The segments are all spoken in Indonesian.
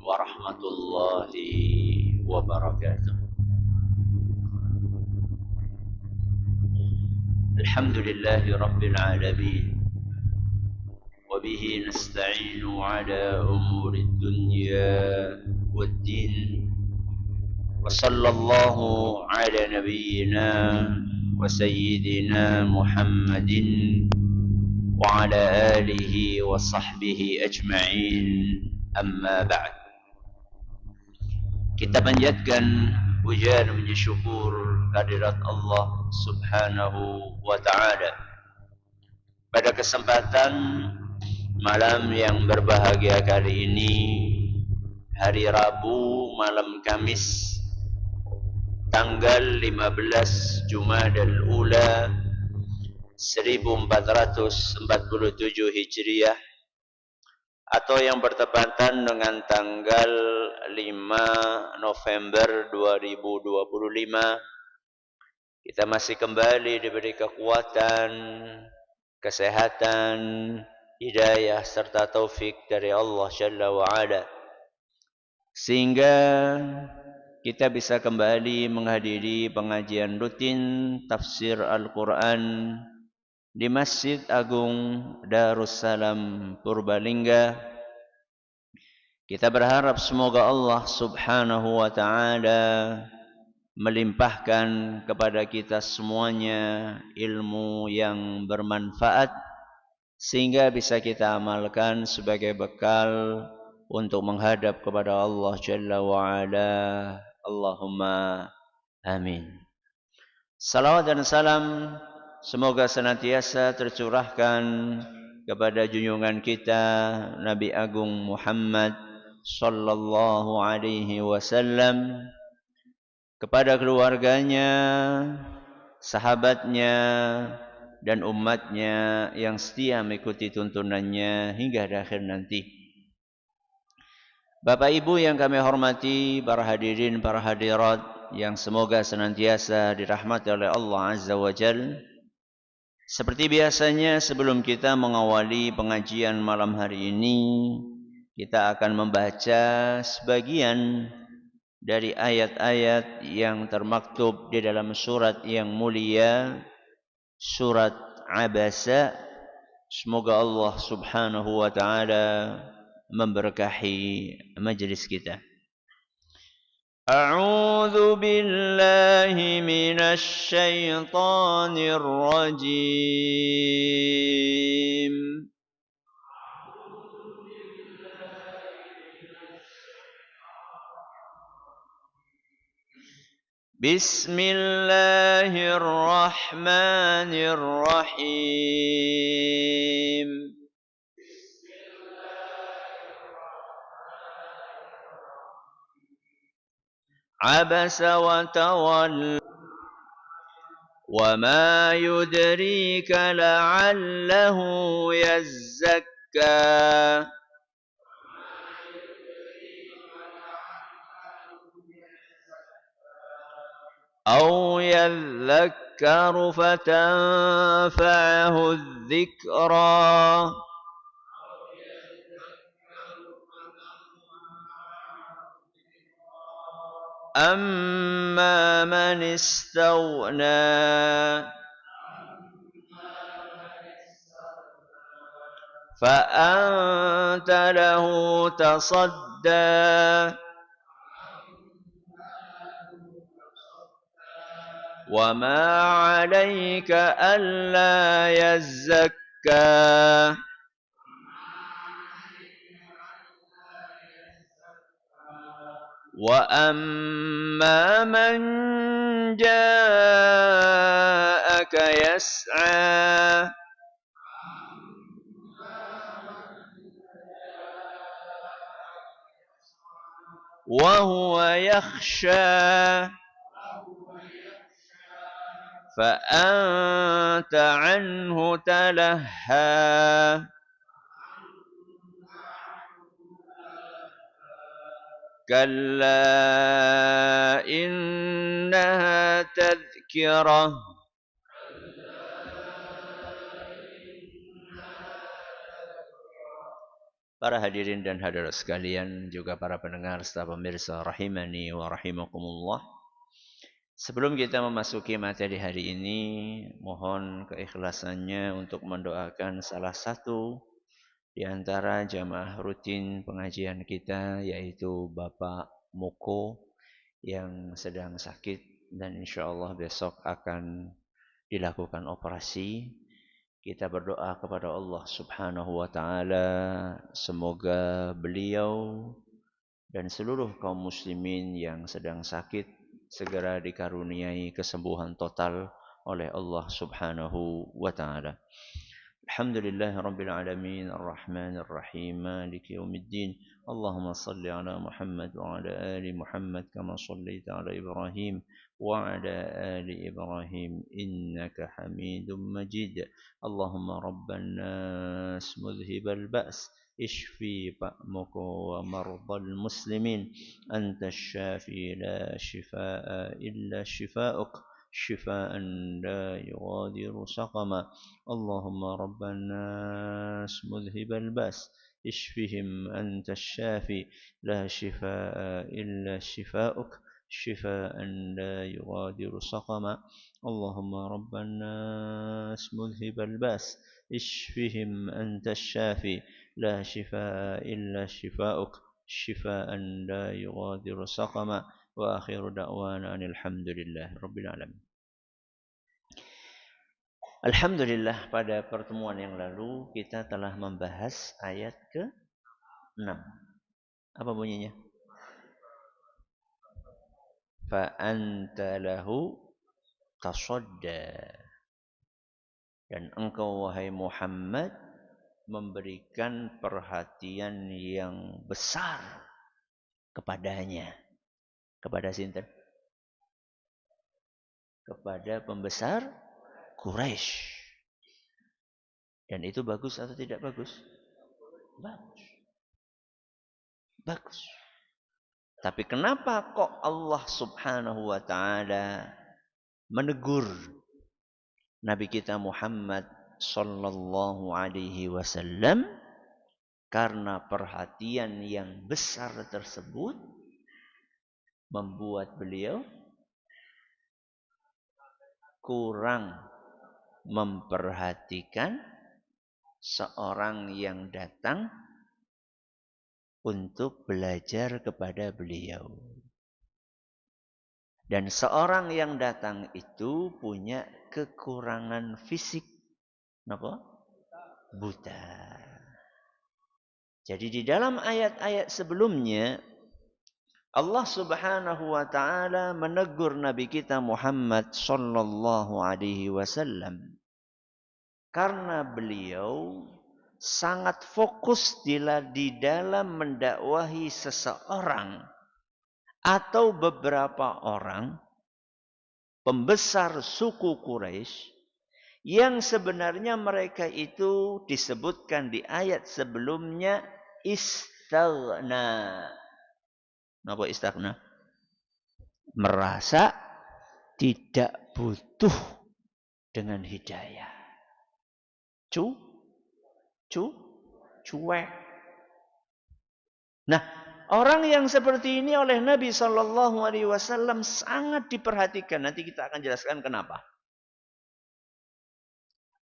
warahmatullahi wabarakatuh. Alhamdulillahi rabbil alamin. وبه نستعين على أمور الدنيا والدين وصلى الله على نبينا وسيدنا محمد وعلى آله وصحبه أجمعين أما بعد. Kita panjatkan puja dan puji syukur kehadirat Allah Subhanahu wa taala. Pada kesempatan malam yang berbahagia kali ini, hari Rabu malam Kamis tanggal 15 Jumadal Ula 1447 Hijriah, atau yang bertepatan dengan tanggal 5 November 2025, kita masih kembali diberi kekuatan, kesehatan, hidayah serta taufik dari Allah Jalla wa'ala, sehingga kita bisa kembali menghadiri pengajian rutin tafsir Al-Quran di Masjid Agung Darussalam Purbalingga. Kita berharap semoga Allah Subhanahu wa taala melimpahkan kepada kita semuanya ilmu yang bermanfaat sehingga bisa kita amalkan sebagai bekal untuk menghadap kepada Allah Jalla wa Ala. Allahumma amin. Salawat dan salam semoga senantiasa tercurahkan kepada junjungan kita Nabi Agung Muhammad sallallahu alaihi wasallam, kepada keluarganya, sahabatnya, dan umatnya yang setia mengikuti tuntunannya hingga akhir nanti. Bapak Ibu yang kami hormati, para hadirin, para hadirat yang semoga senantiasa dirahmati oleh Allah Azza wa Jal. Seperti biasanya, sebelum kita mengawali pengajian malam hari ini, kita akan membaca sebagian dari ayat-ayat yang termaktub di dalam surat yang mulia, surat Abasa. Semoga Allah Subhanahu wa taala memberkahi majlis kita. A'udzu billahi minasy syaithanir rajim. Bismillahirrahmanirrahim. Abasa wa tawalla. Wa ma yudrika la'allahu yazzakka. أو يذكر فتنفعه الذكرى أما من استغنى فأنت له تصدى وما عليك ألا يزكى وأما من جاءك يسعى وهو يخشى فأنت عنه تلهى كلا إنها تذكرة para hadirin dan hadirat sekalian, juga para pendengar serta pemirsa rahimani wa rahimakumullah. Sebelum kita memasuki materi hari ini, mohon keikhlasannya untuk mendoakan salah satu di antara jamaah rutin pengajian kita, yaitu Bapak Moko yang sedang sakit dan insyaallah besok akan dilakukan operasi. Kita berdoa kepada Allah Subhanahu wa taala semoga beliau dan seluruh kaum muslimin yang sedang sakit segera dikaruniai kesembuhan total oleh Allah Subhanahu wa taala. Alhamdulillah rabbil alamin arrahmanir rahim maliki yaumiddin. Allahumma salli ala Muhammad wa ala ali Muhammad kama shallaita ala Ibrahim wa ala ali Ibrahim innaka Hamidum Majid. Allahumma rabban nas mudhhibal ba's اشفي بأمك ومرضى المسلمين أنت الشافي لا شفاء إلا شفاؤك شفاء لا يغادر سقما اللهم رب الناس مذهب البأس اشفهم أنت الشافي لا شفاء إلا شفاؤك شفاء لا يغادر سقما اللهم رب الناس مذهب البأس اشفهم أنت الشافي لا شفاء إلا شفاؤك شفاء لا يغادر سقما وآخر دعوانا أن الحمد لله رب العالمين. Alhamdulillah, pada pertemuan yang lalu kita telah membahas ayat ke-6. Apa bunyinya? Fa anta lahu tasadda. Dan engkau wahai Muhammad memberikan perhatian yang besar kepadanya. Kepada sinten? Kepada pembesar Quraisy. Dan itu bagus atau tidak bagus? Bagus. Bagus. Tapi kenapa kok Allah Subhanahu wa taala menegur Nabi kita Muhammad sallallahu alaihi wasallam? Karena perhatian yang besar tersebut membuat beliau kurang memperhatikan seorang yang datang untuk belajar kepada beliau. Dan seorang yang datang itu punya kekurangan fisik. Kenapa? Buta. Jadi di dalam ayat-ayat sebelumnya Allah Subhanahu wa taala menegur Nabi kita Muhammad sallallahu alaihi wasallam karena beliau sangat fokus di dalam mendakwahi seseorang atau beberapa orang pembesar suku Quraisy yang sebenarnya mereka itu disebutkan di ayat sebelumnya istaghna. Apa istaghna? Merasa tidak butuh dengan hidayah. Cuek. Nah, orang yang seperti ini oleh Nabi sallallahu alaihi wasallam sangat diperhatikan. Nanti kita akan jelaskan kenapa.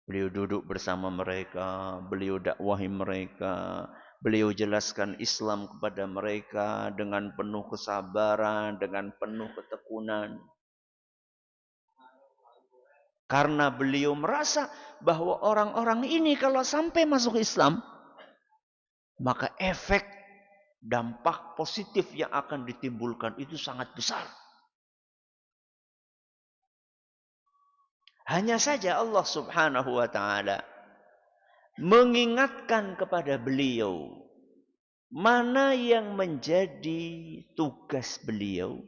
Beliau duduk bersama mereka, beliau dakwahi mereka, beliau jelaskan Islam kepada mereka dengan penuh kesabaran, dengan penuh ketekunan. Karena beliau merasa bahwa orang-orang ini kalau sampai masuk Islam, maka efek dampak positif yang akan ditimbulkan itu sangat besar. Hanya saja Allah Subhanahu wa taala mengingatkan kepada beliau mana yang menjadi tugas beliau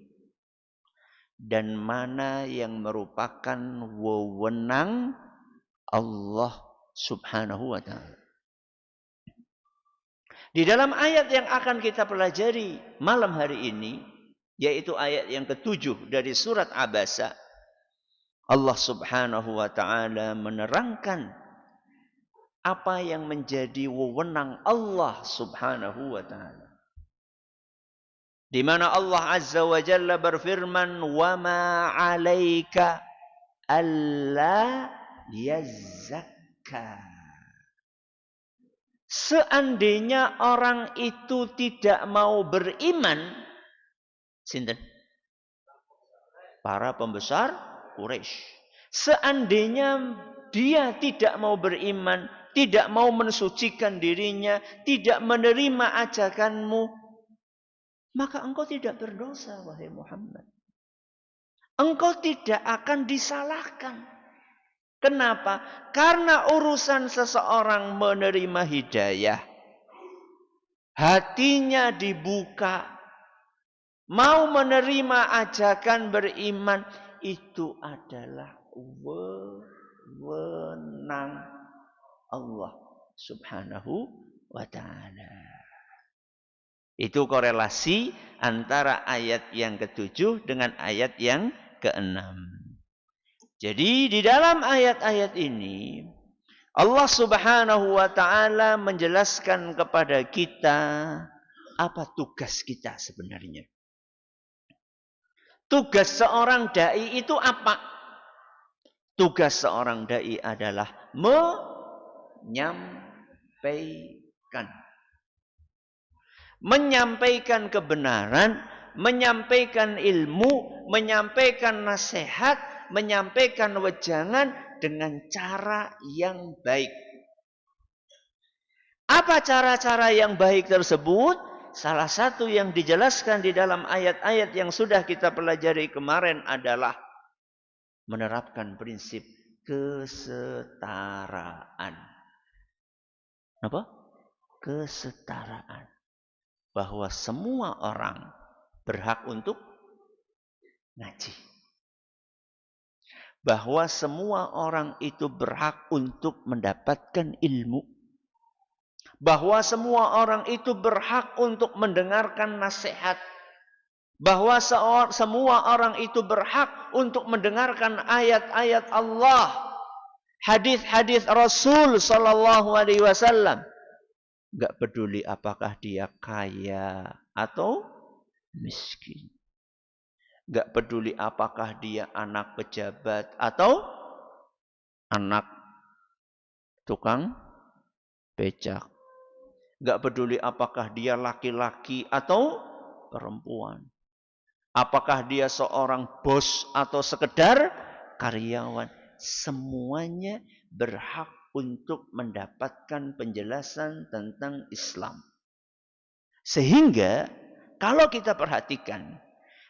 dan mana yang merupakan wewenang Allah Subhanahu wa taala. Di dalam ayat yang akan kita pelajari malam hari ini, yaitu ayat yang ke-7 dari surat Abasa, Allah Subhanahu wa taala menerangkan apa yang menjadi wewenang Allah Subhanahu wa taala. Di mana Allah Azza wa Jalla berfirman, "Wa ma 'alaika alla yazzakka." Seandainya orang itu tidak mau beriman, sinten? Para pembesar Quraisy. Seandainya dia tidak mau beriman, tidak mau mensucikan dirinya, tidak menerima ajakanmu, maka engkau tidak berdosa, wahai Muhammad. Engkau tidak akan disalahkan. Kenapa? Karena urusan seseorang menerima hidayah, hatinya dibuka, mau menerima ajakan beriman, itu adalah wewenang Allah Subhanahu wa ta'ala. Itu korelasi antara ayat yang ke-7 dengan ayat yang ke-6. Jadi di dalam ayat-ayat ini Allah Subhanahu wa ta'ala menjelaskan kepada kita apa tugas kita sebenarnya. Tugas seorang dai itu apa? Tugas seorang dai adalah menyampaikan. Menyampaikan kebenaran, menyampaikan ilmu, menyampaikan nasihat, menyampaikan wejangan dengan cara yang baik. Apa cara-cara yang baik tersebut? Salah satu yang dijelaskan di dalam ayat-ayat yang sudah kita pelajari kemarin adalah menerapkan prinsip kesetaraan. Apa? Kesetaraan. Bahwa semua orang berhak untuk ngaji. Bahwa semua orang itu berhak untuk mendapatkan ilmu. Bahwa semua orang itu berhak untuk mendengarkan nasihat. Bahwa semua orang itu berhak untuk mendengarkan ayat-ayat Allah, hadis-hadis Rasul sallallahu alaihi wasallam. Enggak peduli apakah dia kaya atau miskin. Enggak peduli apakah dia anak pejabat atau anak tukang becak. Enggak peduli apakah dia laki-laki atau perempuan. Apakah dia seorang bos atau sekedar karyawan. Semuanya berhak untuk mendapatkan penjelasan tentang Islam. Sehingga kalau kita perhatikan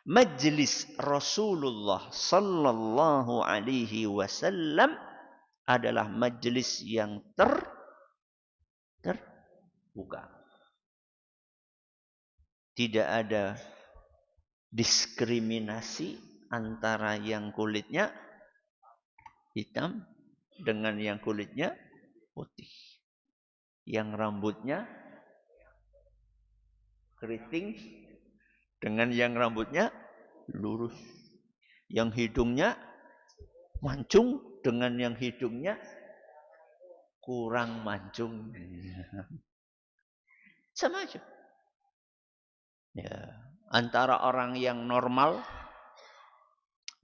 majelis Rasulullah sallallahu alaihi wasallam adalah majelis yang terbuka. Tidak ada diskriminasi antara yang kulitnya hitam dengan yang kulitnya putih. Yang rambutnya keriting dengan yang rambutnya lurus. Yang hidungnya mancung dengan yang hidungnya kurang mancung. Sama aja. Ya, antara orang yang normal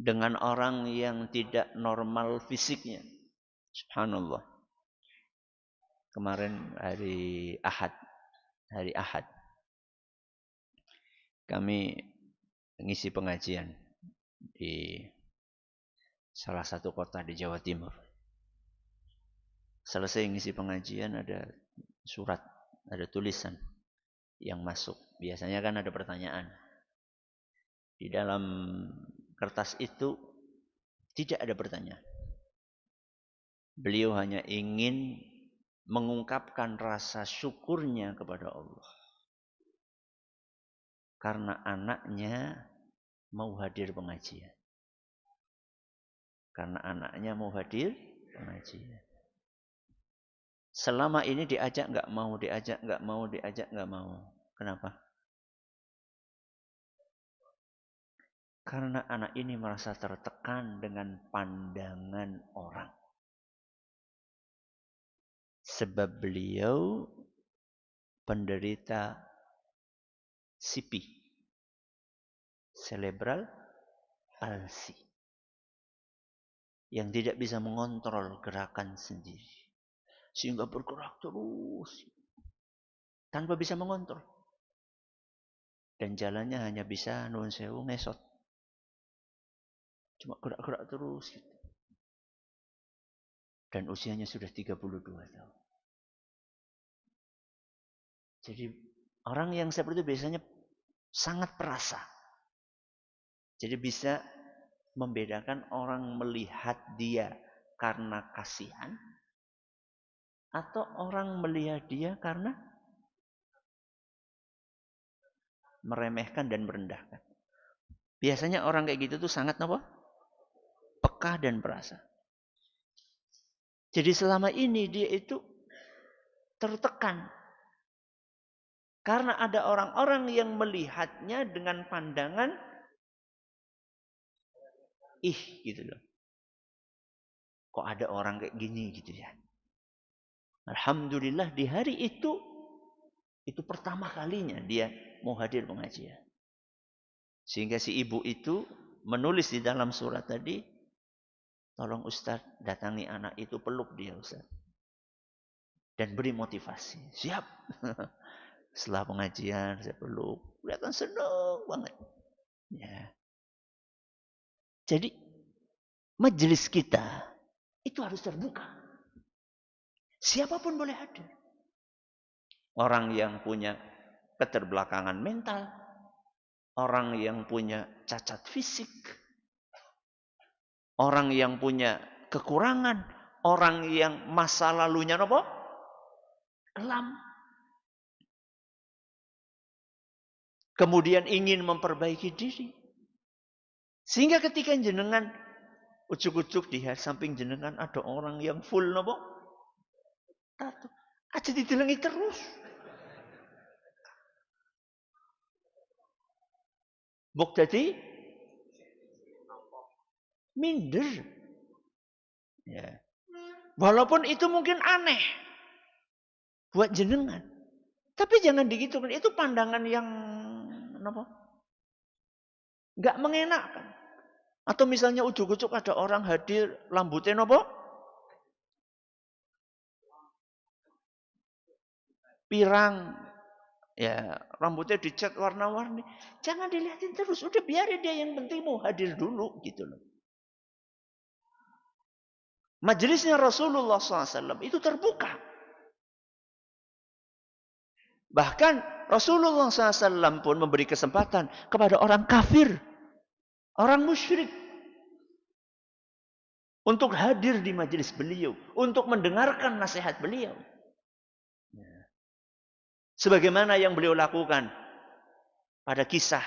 dengan orang yang tidak normal fisiknya. Subhanallah. Kemarin hari Ahad. Kami ngisi pengajian di salah satu kota di Jawa Timur. Selesai ngisi pengajian ada surat, ada tulisan yang masuk. Biasanya kan ada pertanyaan. Di dalam kertas itu tidak ada pertanyaan. Beliau hanya ingin mengungkapkan rasa syukurnya kepada Allah. Karena anaknya mau hadir pengajian. Karena anaknya mau hadir pengajian. Selama ini diajak nggak mau, diajak nggak mau, diajak nggak mau. Kenapa? Karena anak ini merasa tertekan dengan pandangan orang. Sebab beliau penderita CP, cerebral palsy, yang tidak bisa mengontrol gerakan sendiri. Sehingga bergerak terus tanpa bisa mengontrol. Dan jalannya hanya bisa nuwun sewu ngesot. Cuma gerak-gerak terus gitu. Dan usianya sudah 32 tahun. Jadi orang yang seperti itu biasanya sangat perasa. Jadi bisa membedakan orang melihat dia karena kasihan atau orang melihat dia karena meremehkan dan merendahkan. Biasanya orang kayak gitu tuh sangat apa? Peka dan perasa. Jadi selama ini dia itu tertekan. Karena ada orang-orang yang melihatnya dengan pandangan gitu loh. Kok ada orang kayak gini gitu ya. Alhamdulillah di hari itu pertama kalinya dia mau hadir pengajian. Sehingga si ibu itu menulis di dalam surat tadi, tolong Ustaz datangi anak itu, peluk dia Ustaz. Dan beri motivasi. Siap. Setelah pengajian saya peluk. Kelihatan senang banget. Ya. Jadi majelis kita itu harus terbuka. Siapapun boleh hadir. Orang yang punya keterbelakangan mental, orang yang punya cacat fisik, orang yang punya kekurangan, orang yang masa lalunya apa? Kelam. Kemudian ingin memperbaiki diri. Sehingga ketika jenengan ujuk-ujuk di samping jenengan ada orang yang full apa? Tato. Aja didelengi terus. Buk jadi minder. Ya. Walaupun itu mungkin aneh buat jenengan. Tapi jangan digitukan. Itu pandangan yang apa? Gak mengenakan. Atau misalnya ujuk-ujuk ada orang hadir rambutnya apa? Pirang. Ya, rambutnya dicat warna-warni. Jangan dilihatin terus. Udah biarin dia, yang penting mau hadir dulu gitu loh. Majelisnya Rasulullah SAW itu terbuka. Bahkan Rasulullah SAW pun memberi kesempatan kepada orang kafir, orang musyrik, untuk hadir di majelis beliau, untuk mendengarkan nasihat beliau. Sebagaimana yang beliau lakukan pada kisah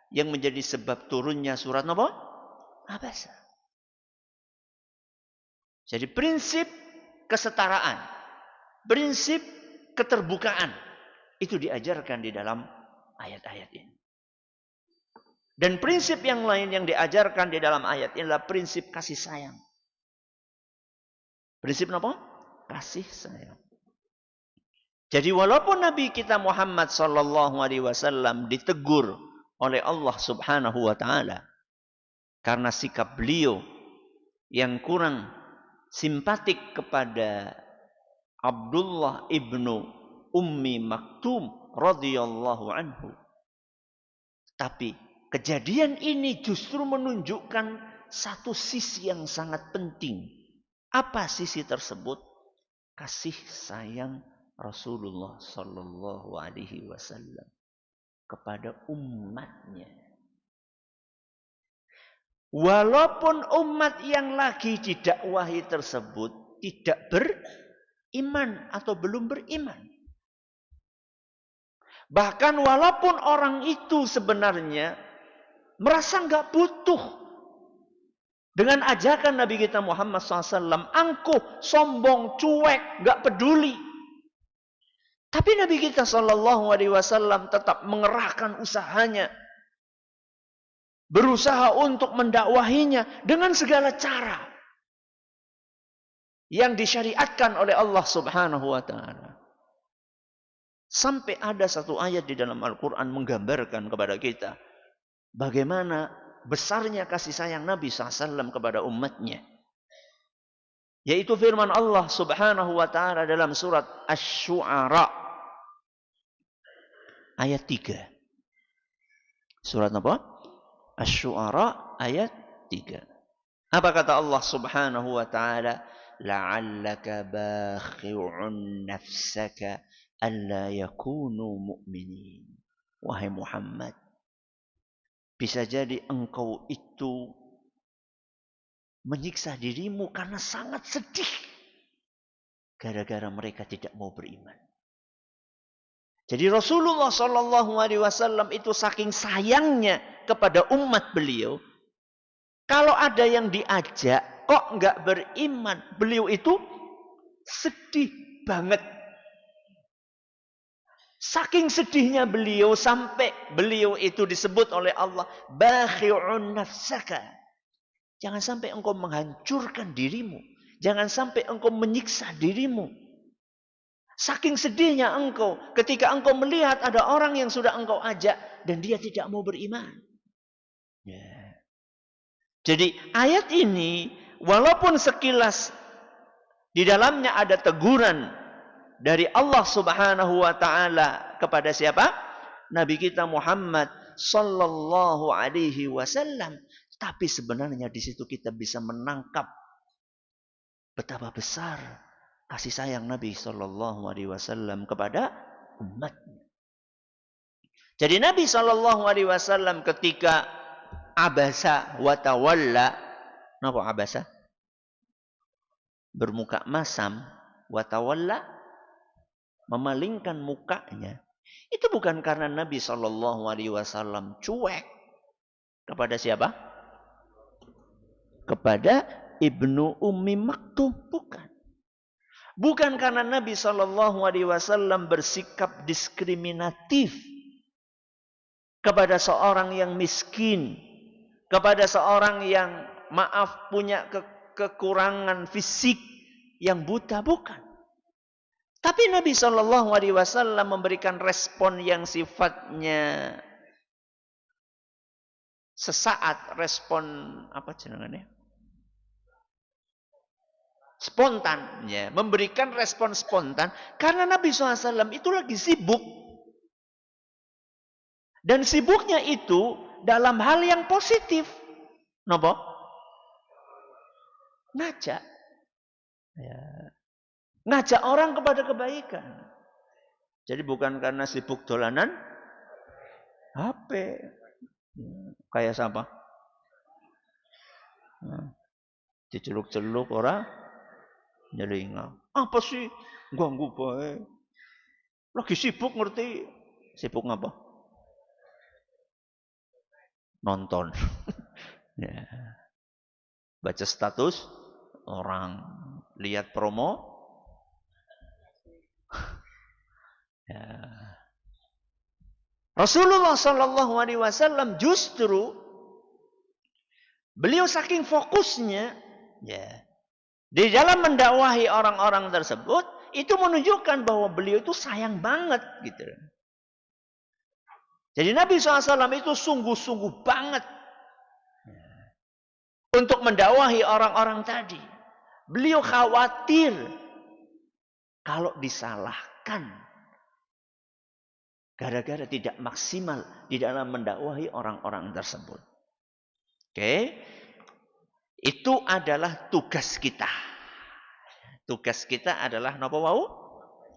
yang menjadi sebab turunnya surat apa? Abasa. Jadi prinsip kesetaraan, prinsip keterbukaan itu diajarkan di dalam ayat-ayat ini. Dan prinsip yang lain yang diajarkan di dalam ayat ini adalah prinsip kasih sayang. Prinsip apa? Kasih sayang. Jadi walaupun Nabi kita Muhammad sallallahu alaihi wasallam ditegur oleh Allah Subhanahu wa taala karena sikap beliau yang kurang simpatik kepada Abdullah ibnu Ummi Maktum radhiyallahu anhu. Tapi kejadian ini justru menunjukkan satu sisi yang sangat penting. Apa sisi tersebut? Kasih sayang Rasulullah sallallahu alaihi wasallam kepada umatnya. Walaupun umat yang lagi didakwahi tersebut tidak beriman atau belum beriman. Bahkan walaupun orang itu sebenarnya merasa nggak butuh dengan ajakan Nabi kita Muhammad SAW, angkuh, sombong, cuek, nggak peduli. Tapi Nabi kita SAW tetap mengerahkan usahanya, berusaha untuk mendakwahinya dengan segala cara. yang disyariatkan oleh Allah Subhanahu wa taala. Sampai ada satu ayat di dalam Al-Qur'an menggambarkan kepada kita bagaimana besarnya kasih sayang Nabi SAW kepada umatnya. Yaitu firman Allah Subhanahu wa taala dalam surat Asy-Syu'ara ayat 3. Surat apa? Asy-Syu'ara ayat 3. Apa kata Allah Subhanahu wa taala? La'allaka bakhi'un nafsaka alla yakunu mu'minin. Wahai Muhammad, bisa jadi engkau itu menyiksa dirimu karena sangat sedih gara-gara mereka tidak mau beriman. Jadi Rasulullah SAW itu saking sayangnya kepada umat beliau, kalau ada yang diajak kok nggak beriman, beliau itu sedih banget. Saking sedihnya beliau sampai beliau itu disebut oleh Allah bakhi'un nafsaka. Jangan sampai engkau menghancurkan dirimu. Jangan sampai engkau menyiksa dirimu. Saking sedihnya engkau ketika engkau melihat ada orang yang sudah engkau ajak dan dia tidak mau beriman. Ya. Jadi ayat ini walaupun sekilas di dalamnya ada teguran dari Allah Subhanahu wa taala kepada siapa? Nabi kita Muhammad sallallahu alaihi wasallam. Tapi sebenarnya di situ kita bisa menangkap betapa besar kasih sayang Nabi sallallahu alaihi wasallam kepada umatnya. Jadi Nabi sallallahu alaihi wasallam ketika abasa wa tawalla, napa abasa? Bermuka masam, wa tawalla, memalingkan mukanya. Itu bukan karena Nabi sallallahu alaihi wasallam cuek kepada siapa? Kepada Ibnu Ummi Maktum, bukan. Bukan karena Nabi sallallahu alaihi wasallam bersikap diskriminatif kepada seorang yang miskin, kepada seorang yang maaf punya kekurangan fisik yang buta, bukan. Tapi Nabi sallallahu alaihi wasallam memberikan respon yang sifatnya sesaat, respon apa jenengannya? Spontan, ya, memberikan respon spontan karena Nabi SAW itu lagi sibuk. Dan sibuknya itu dalam hal yang positif. Napa? Ngajak. Ya. Ngajak orang kepada kebaikan. Jadi bukan karena sibuk dolanan HP. Kayak siapa? Diceluk-celuk orang nyelinga. Apa sih? Ganggu bae. Lagi sibuk ngerti. Sibuk ngapa? Nonton. Ya. Baca status orang, lihat promo. Ya. Rasulullah sallallahu alaihi wasallam justru beliau saking fokusnya, ya, di dalam mendakwahi orang-orang tersebut, itu menunjukkan bahwa beliau itu sayang banget gitu. Jadi Nabi SAW itu sungguh-sungguh banget untuk mendakwahi orang-orang tadi. Beliau khawatir kalau disalahkan gara-gara tidak maksimal di dalam mendakwahi orang-orang tersebut. Oke. Itu adalah tugas kita. Tugas kita adalah napa wau?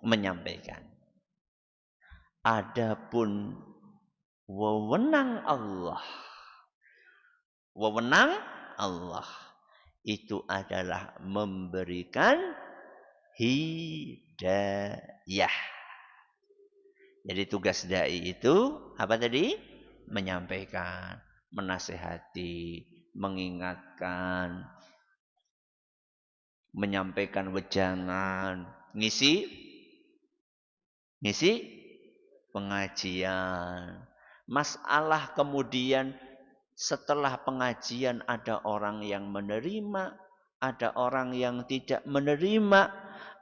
Menyampaikan. Adapun wewenang Allah. Wewenang Allah itu adalah memberikan hidayah. Jadi tugas dai itu apa tadi? Menyampaikan, menasehati, mengingatkan, menyampaikan wejangan, ngisi pengajian. Masalah kemudian setelah pengajian ada orang yang menerima, ada orang yang tidak menerima,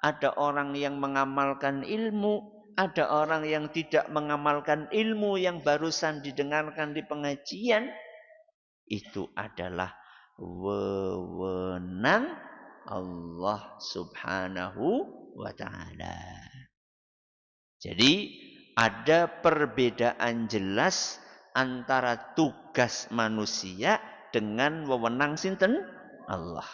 ada orang yang mengamalkan ilmu, ada orang yang tidak mengamalkan ilmu yang barusan didengarkan di pengajian. Itu adalah wewenang Allah Subhanahu wa ta'ala. Jadi ada perbedaan jelas antara tugas manusia dengan wewenang sinten Allah.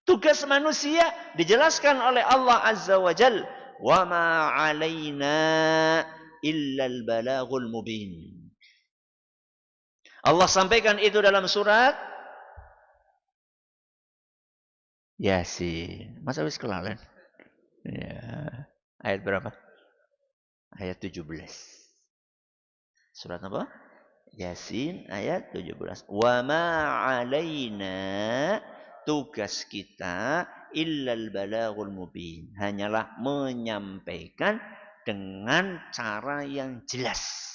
Tugas manusia dijelaskan oleh Allah Azza wa Jal, wa ma 'alaina illal balaghul mubin. Allah sampaikan itu dalam surat Yasin. Masa wis kelalen? Ya. Ayat berapa? Ayat 17. Surat apa? Yasin ayat 17. Wa ma 'alaina, tugas kita illal balaghul mubin, hanyalah menyampaikan dengan cara yang jelas.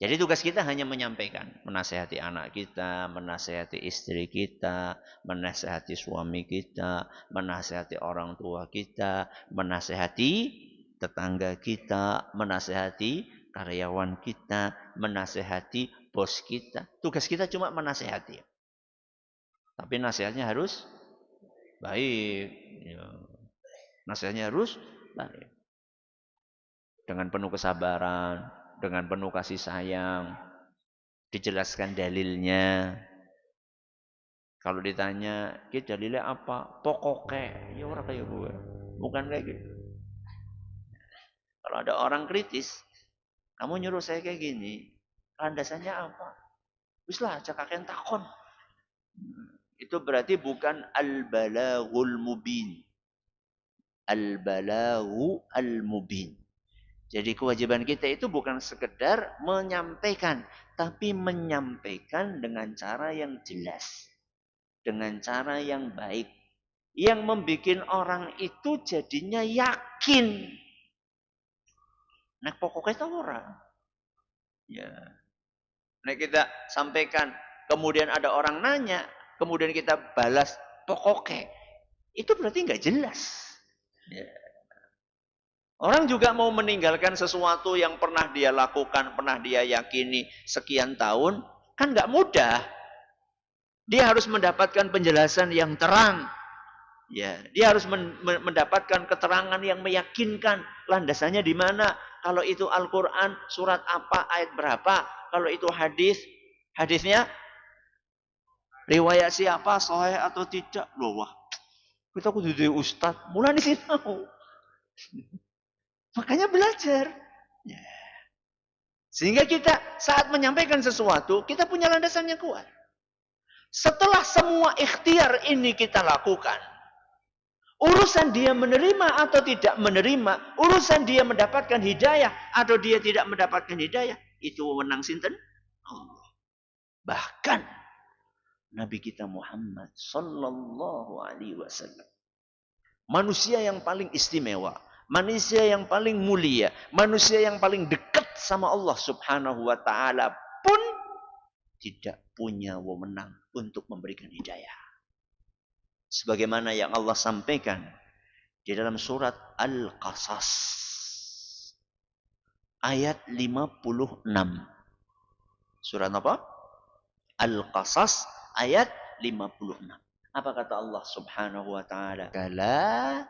Jadi tugas kita hanya menyampaikan, menasehati anak kita, menasehati istri kita, menasehati suami kita, menasehati orang tua kita, menasehati tetangga kita, menasehati karyawan kita, menasehati bos kita. Tugas kita cuma menasehati. Tapi nasihatnya harus baik. Ya. Nasihatnya harus baik. Dengan penuh kesabaran, dengan penuh kasih sayang, dijelaskan dalilnya. Kalau ditanya, "Ki dalilnya apa?" Pokoknya, ya orang kayak gue. Bukan kayak gitu. Kalau ada orang kritis, kamu nyuruh saya kayak gini, landasannya apa? Wis lah, cak kakek takon. Itu berarti bukan al-balaghul mubin. Al-balaghu al-mubin. Jadi kewajiban kita itu bukan sekedar menyampaikan, tapi menyampaikan dengan cara yang jelas, dengan cara yang baik, yang membuat orang itu jadinya yakin. Nah pokoknya itu orang. Ya. Nah kita sampaikan, kemudian ada orang nanya, kemudian kita balas pokoknya, itu berarti nggak jelas. Ya. Orang juga mau meninggalkan sesuatu yang pernah dia lakukan, pernah dia yakini sekian tahun, kan nggak mudah. Dia harus mendapatkan penjelasan yang terang. Ya, dia harus mendapatkan keterangan yang meyakinkan. Landasannya di mana? Kalau itu Al-Quran, surat apa, ayat berapa? Kalau itu hadis, hadisnya riwayat siapa, sahih atau tidak? Loh, wah, kita kudu jadi ustaz. Mulai di sini tahu. Makanya belajar. Ya. Sehingga kita saat menyampaikan sesuatu, kita punya landasan yang kuat. Setelah semua ikhtiar ini kita lakukan, urusan dia menerima atau tidak menerima, urusan dia mendapatkan hidayah atau dia tidak mendapatkan hidayah, itu wewenang sinten? Allah. Bahkan Nabi kita Muhammad sallallahu alaihi wasallam, manusia yang paling istimewa, manusia yang paling mulia, manusia yang paling dekat sama Allah Subhanahu wa taala pun tidak punya wewenang untuk memberikan hidayah. Sebagaimana yang Allah sampaikan di dalam surat Al-Qasas ayat 56. Surat apa? Al-Qasas ayat 56. Apa kata Allah Subhanahu wa taala? Kala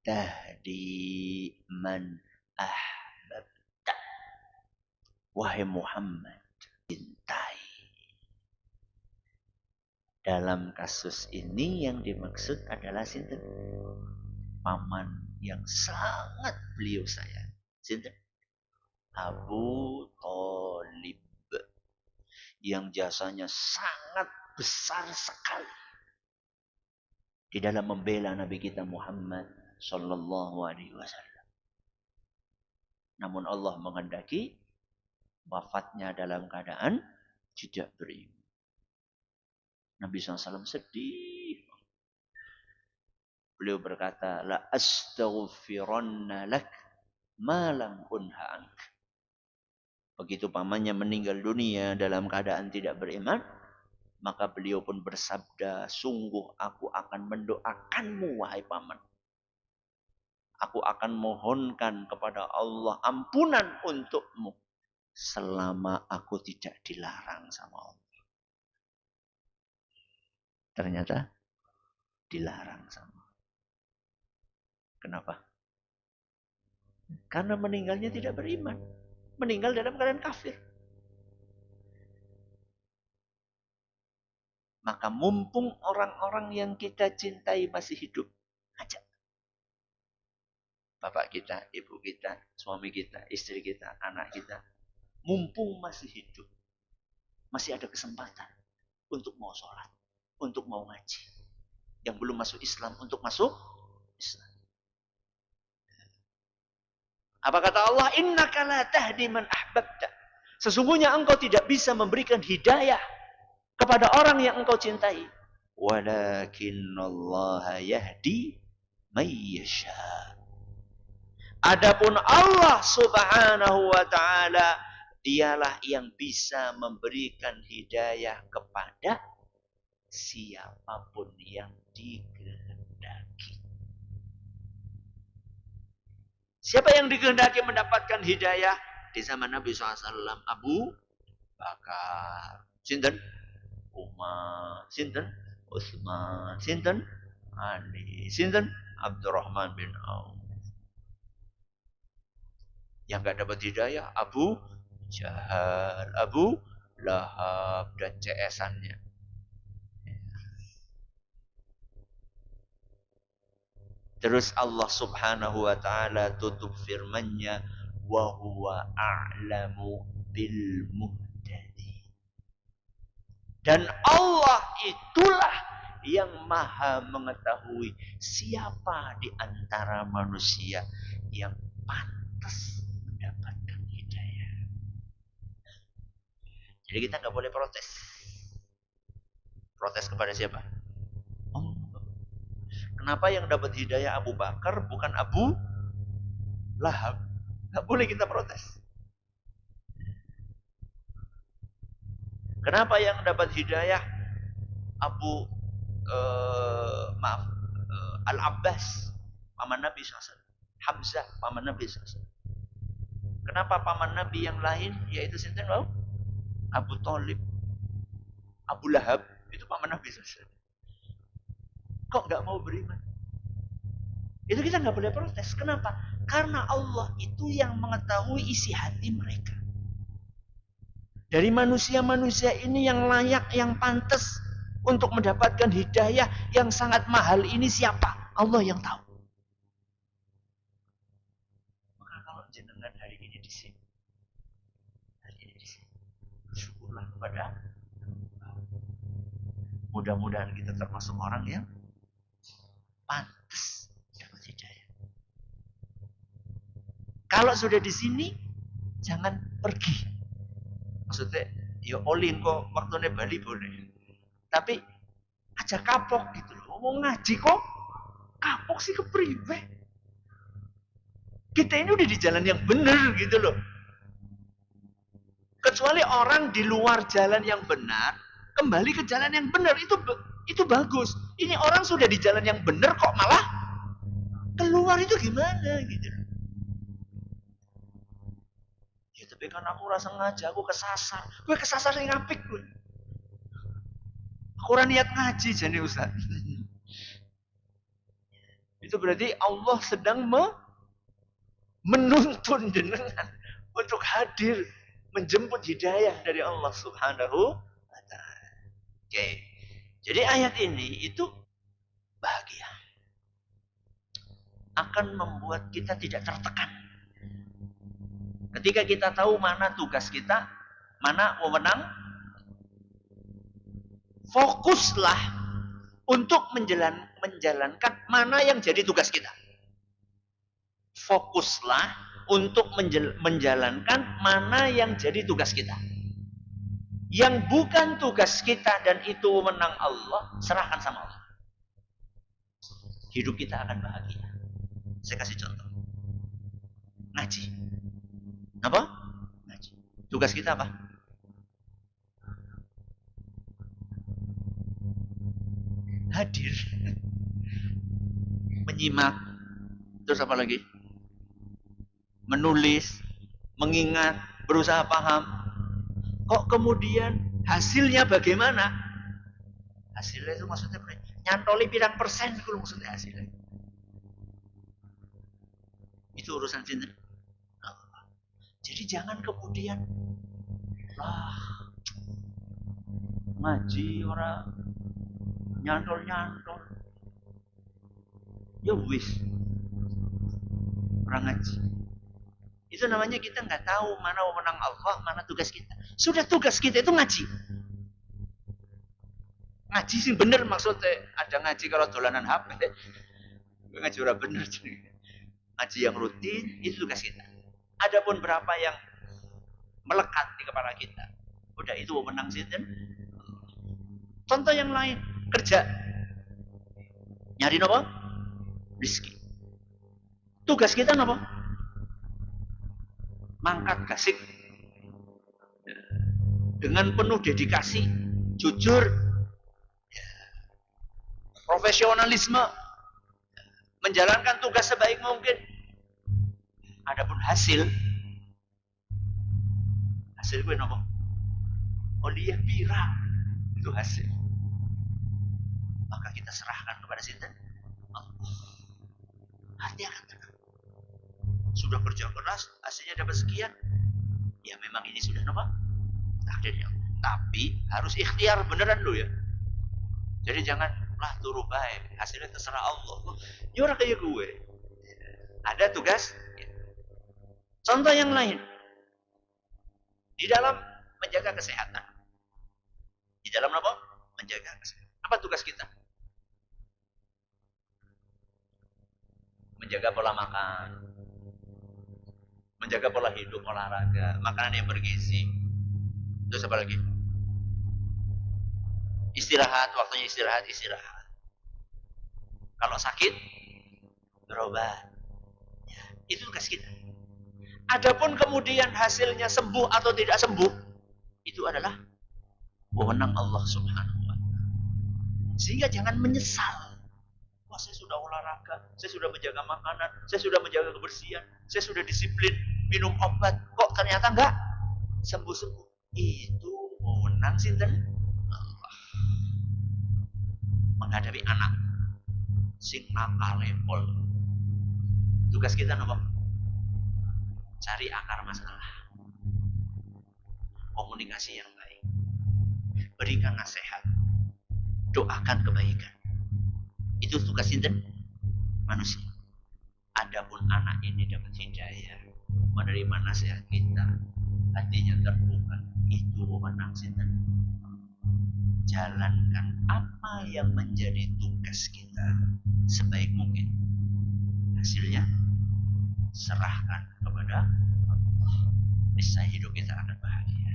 tahdi man ahbabta. Wahai Muhammad, cintai. Dalam kasus ini yang dimaksud adalah sinten? Paman yang sangat beliau sayang. Sinten? Abu Thalib. Yang jasanya sangat besar sekali di dalam membela Nabi kita Muhammad sallallahu alaihi wasallam. Namun Allah menghendaki wafatnya dalam keadaan tidak beriman. Nabi SAW sedih. Beliau berkata, la astaghfiranna lak ma lam unha ank. Begitu pamannya meninggal dunia dalam keadaan tidak beriman, Maka beliau pun bersabda, sungguh aku akan mendoakanmu wahai paman. Aku akan mohonkan kepada Allah ampunan untukmu selama aku tidak dilarang sama Allah. Ternyata dilarang sama Allah. Kenapa? Karena meninggalnya tidak beriman. Meninggal dalam keadaan kafir. Maka mumpung orang-orang yang kita cintai masih hidup, ajak. Bapak kita, ibu kita, suami kita, istri kita, anak kita. Mumpung masih hidup, masih ada kesempatan untuk mau sholat, untuk mau ngaji. Yang belum masuk Islam, untuk masuk Islam. Apa kata Allah? Innaka la tahdi man ahbabta. Sesungguhnya engkau tidak bisa memberikan hidayah kepada orang yang engkau cintai. Walakinallaha yahdi may yasha. Adapun Allah Subhanahu wa taala, dialah yang bisa memberikan hidayah kepada siapapun yang dikehendaki. Siapa yang dikehendaki mendapatkan hidayah? Di zaman Nabi SAW, Abu Bakar. Sinten? Umar. Sinten? Utsman. Sinten? Ali. Sinten? Abdurrahman bin Auf. Yang gak dapat hidayah, Abu Jahal, Abu Lahab, dan CS-annya. Terus Allah Subhanahu wa taala tutup firman-Nya, wa huwa a'lamu bil muhtadi. Dan Allah itulah yang maha mengetahui siapa di antara manusia yang pantas mendapatkan hidayah. Jadi kita nggak boleh protes. Protes kepada siapa? Kenapa yang dapat hidayah Abu Bakar bukan Abu Lahab? Nggak boleh kita protes. Kenapa yang dapat hidayah Abu Al-Abbas, paman Nabi SAW, Hamzah, paman Nabi SAW. Kenapa paman Nabi yang lain, yaitu sinten wau? Abu Thalib, Abu Lahab, itu paman Nabi SAW. Kok nggak mau beriman? Itu kita nggak boleh protes. Kenapa? Karena Allah itu yang mengetahui isi hati mereka. Dari manusia-manusia ini yang layak, yang pantas untuk mendapatkan hidayah yang sangat mahal ini siapa? Allah yang tahu. Maka kalau jenengan hari ini di sini, syukurlah kepada mudah-mudahan kita termasuk orang yang pantas dapat hidayah. Kalau sudah di sini, jangan pergi. Maksudnya, ya olin kok waktunya Bali boleh. Tapi aja kapok gitu loh. Mau ngaji kok kapok sih kepriwe. Kita ini udah di jalan yang benar gitu loh. Kecuali orang di luar jalan yang benar, kembali ke jalan yang benar, itu bagus. Ini orang sudah di jalan yang benar kok malah keluar, itu gimana gitu loh. Ya tapi kan aku rasa ngaji, aku kesasar. Gue kesasar yang ngapik gue. Aku ora niat ngaji jane Ustaz. Itu berarti Allah sedang menuntun jenengan untuk hadir menjemput hidayah dari Allah Subhanahu wa taala. Oke. Jadi ayat ini itu bahagia. Akan membuat kita tidak tertekan. Ketika kita tahu mana tugas kita, mana wewenang, fokuslah untuk menjalankan mana yang jadi tugas kita. Fokuslah untuk menjalankan mana yang jadi tugas kita. Yang bukan tugas kita dan itu wewenang Allah, serahkan sama Allah. Hidup kita akan bahagia. Saya kasih contoh. Ngaji. Apa? Ngaji. Tugas kita apa? hadir, menyimak, terus apa lagi? Menulis, mengingat, berusaha paham. Kok kemudian hasilnya bagaimana? Hasilnya itu maksudnya nyantoli pirang persen itu maksudnya hasilnya. Itu urusan cinta. Jadi jangan kemudian lah ngaji orang nyantol ya wis orang ngaji. Itu namanya kita nggak tahu mana wewenang Allah, mana tugas kita. Sudah tugas kita itu ngaji. Ngaji sih bener maksudnya. Ada ngaji kalau dolanan HP. Ngaji ora bener. Ngaji yang rutin itu tugas kita. Adapun berapa yang melekat di kepala kita, udah itu wewenang sinten. Contoh yang lain, kerja. Nyari apa? Rizki. Tugas kita apa? Mangkat gasik. Dengan penuh dedikasi, jujur, profesionalisme, menjalankan tugas sebaik mungkin. Adapun hasil gue apa? Oliyah pirang itu hasil. Maka kita serahkan kepada sinten Allah. Hati akan tenang. Sudah kerja keras, hasilnya dapat sekian. Ya memang ini sudah apa? Takdirnya. Tapi harus ikhtiar beneran lo ya. Jadi jangan lah turu baik, hasilnya terserah Allah. Ya orang kayak gue. Ada tugas. Contoh yang lain. Di dalam menjaga kesehatan. Di dalam apa? Menjaga kesehatan. Apa tugas kita? Menjaga pola makan. Menjaga pola hidup, olahraga, makanan yang bergizi. Terus apa lagi? Istirahat, waktunya istirahat. Kalau sakit, berobat. Ya, itu tugas kita. Adapun kemudian hasilnya sembuh atau tidak sembuh, itu adalah wewenang Allah Subhanahu wa Ta'ala. Sehingga jangan menyesal. Wah, saya sudah olahraga, saya sudah menjaga makanan, saya sudah menjaga kebersihan, saya sudah disiplin minum obat, kok ternyata enggak sembuh-sembuh. Itu wewenang sinten Allah. Menghadapi anak sing nakal lepol. Tugas kita apa? Cari akar masalah. Komunikasi yang baik. Berikan nasihat. Doakan kebaikan. Itu tugas sinten manusia. Adapun anak ini dapat hidayah, menerima nasihat kita, hatinya terbuka, itu wewenang sinten. Jalankan apa yang menjadi tugas kita sebaik mungkin. Hasilnya serahkan kepada Allah. Niscaya hidup kita akan bahagia.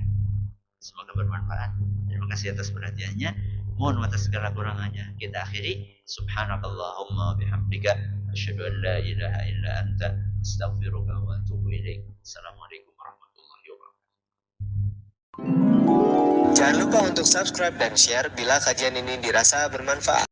Semoga bermanfaat. Terima kasih atas perhatiannya. Mohon atas segala kurangannya kita akhiri. Subhanakallahumma bihamdika asyhadu an la ilaha illa anta astaghfiruka wa atubu ilaik. Assalamualaikum warahmatullahi wabarakatuh. Jangan lupa untuk subscribe dan share bila kajian ini dirasa bermanfaat.